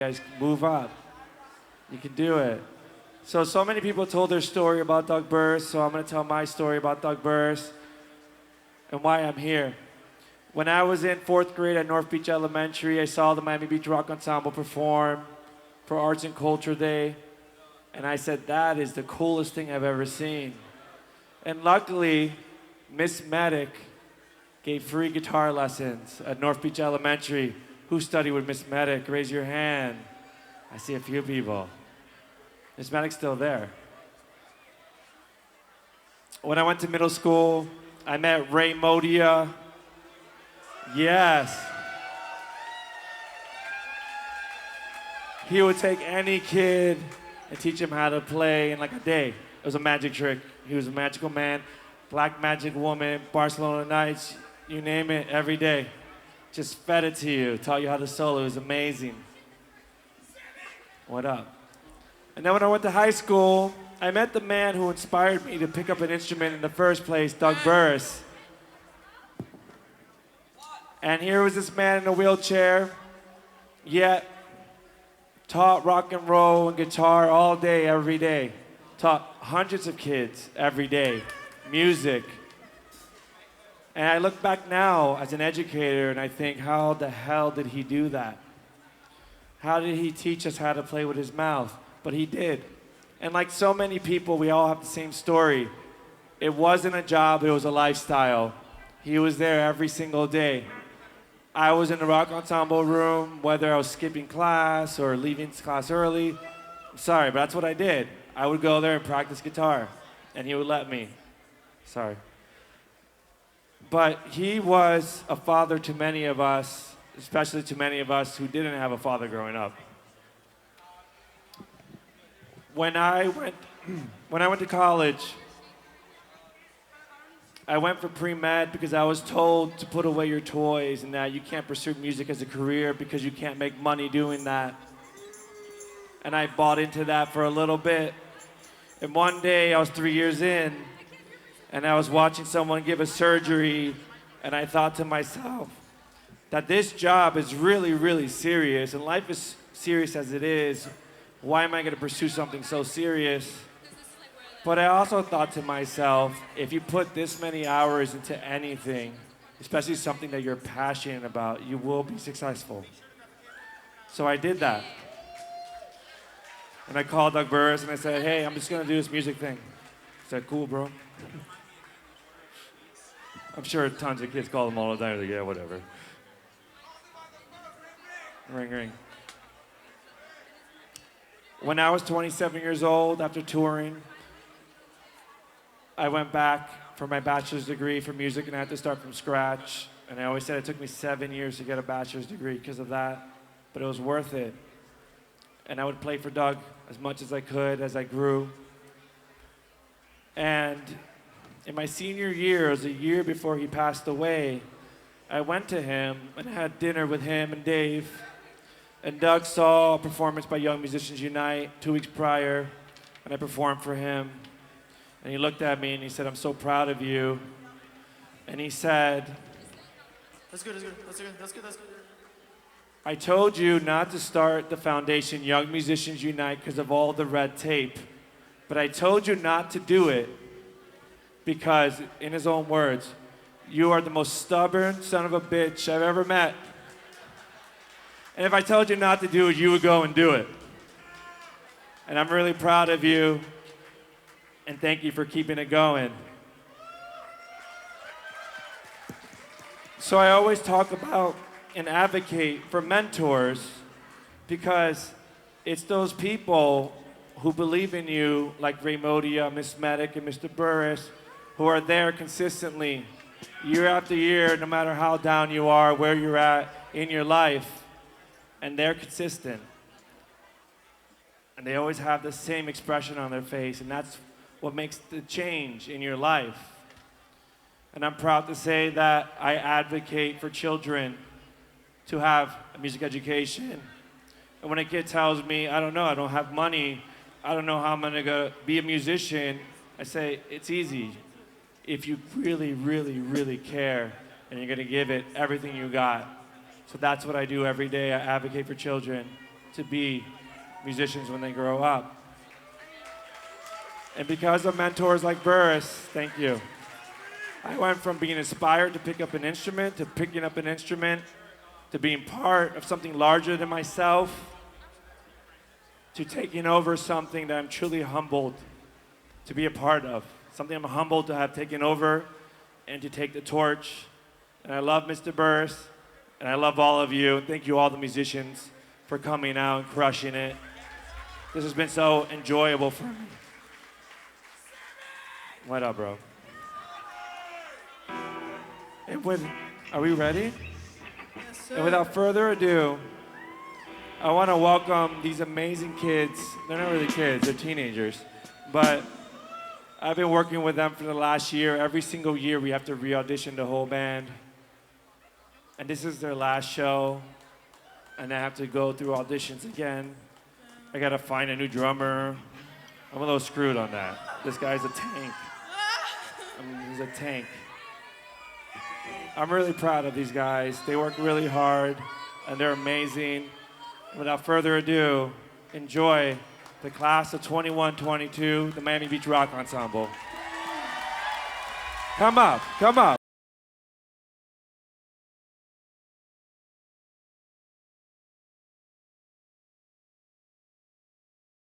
Guys, move up. You can do it. So many people told their story about Doug Burris, so I'm going to tell my story about Doug Burris and why I'm here. When I was in fourth grade at North Beach Elementary, I saw the Miami Beach Rock Ensemble perform for Arts and Culture Day, and I said, that is the coolest thing I've ever seen. And luckily, Miss Medic gave free guitar lessons at North Beach Elementary. Who studied with Miss Medic? Raise your hand. I see a few people. Miss Medic's still there. When I went to middle school, I met Ray Modia. Yes. He would take any kid and teach him how to play in like a day. It was a magic trick. He was a magical man. Black Magic Woman, Barcelona Nights, you name it, every day. Just fed it to you, taught you how to solo. It was amazing. What up? And then when I went to high school, I met the man who inspired me to pick up an instrument in the first place, Doug Burris. And here was this man in a wheelchair, yet taught rock and roll and guitar all day, every day. Taught hundreds of kids every day, music. And I look back now as an educator and I think, how the hell did he do that? How did he teach us how to play with his mouth? But he did. And like so many people, we all have the same story. It wasn't a job, it was a lifestyle. He was there every single day. I was in the rock ensemble room, whether I was skipping class or leaving class early. I'm sorry, but that's what I did. I would go there and practice guitar, and he would let me. Sorry. But he was a father to many of us, especially to many of us who didn't have a father growing up. When I went to college, I went for pre-med because I was told to put away your toys and that you can't pursue music as a career because you can't make money doing that. And I bought into that for a little bit. And one day, I was 3 years in, and I was watching someone give a surgery, and I thought to myself that this job is really, really serious, and life is serious as it is. Why am I going to pursue something so serious? But I also thought to myself, if you put this many hours into anything, especially something that you're passionate about, you will be successful. So I did that. And I called Doug Burris and I said, hey, I'm just going to do this music thing. He said, cool, bro. I'm sure tons of kids call him all the time. Like, yeah, whatever. Ring, ring. When I was 27 years old, after touring, I went back for my bachelor's degree for music, and I had to start from scratch. And I always said it took me 7 years to get a bachelor's degree because of that, but it was worth it. And I would play for Doug as much as I could as I grew. And in my senior year, it was a year before he passed away, I went to him and had dinner with him and Dave. And Doug saw a performance by Young Musicians Unite 2 weeks prior, and I performed for him. And he looked at me and he said, I'm so proud of you. And he said, that's good. I told you not to start the foundation Young Musicians Unite because of all the red tape. But I told you not to do it because, in his own words, you are the most stubborn son of a bitch I've ever met. And if I told you not to do it, you would go and do it. And I'm really proud of you. And thank you for keeping it going. So I always talk about and advocate for mentors because it's those people who believe in you, like Ray Modia, Miss Medic, and Mr. Burris, who are there consistently, year after year, no matter how down you are, where you're at in your life, and they're consistent. And they always have the same expression on their face, and that's what makes the change in your life. And I'm proud to say that I advocate for children to have a music education. And when a kid tells me, I don't know, I don't have money, I don't know how I'm gonna go be a musician, I say, it's easy. If you really, really, really care and you're gonna give it everything you got. So that's what I do every day. I advocate for children. to be musicians when they grow up. And because of mentors like Burris, thank you, I went from being inspired to pick up an instrument, to picking up an instrument, to being part of something larger than myself, to taking over something that I'm truly humbled to be a part of, something I'm humbled to have taken over and to take the torch. And I love Mr. Burris, and I love all of you. Thank you, all the musicians, for coming out and crushing it. This has been so enjoyable for me. What up, bro? And are we ready? Yes, sir. And without further ado, I want to welcome these amazing kids. They're not really kids, they're teenagers. But I've been working with them for the last year. Every single year we have to re-audition the whole band. And this is their last show. And I have to go through auditions again. I got to find a new drummer. I'm a little screwed on that. This guy's a tank. He's a tank. I'm really proud of these guys. They work really hard, and they're amazing. Without further ado, enjoy the class of 21-22, the Miami Beach Rock Ensemble. Come up, come up.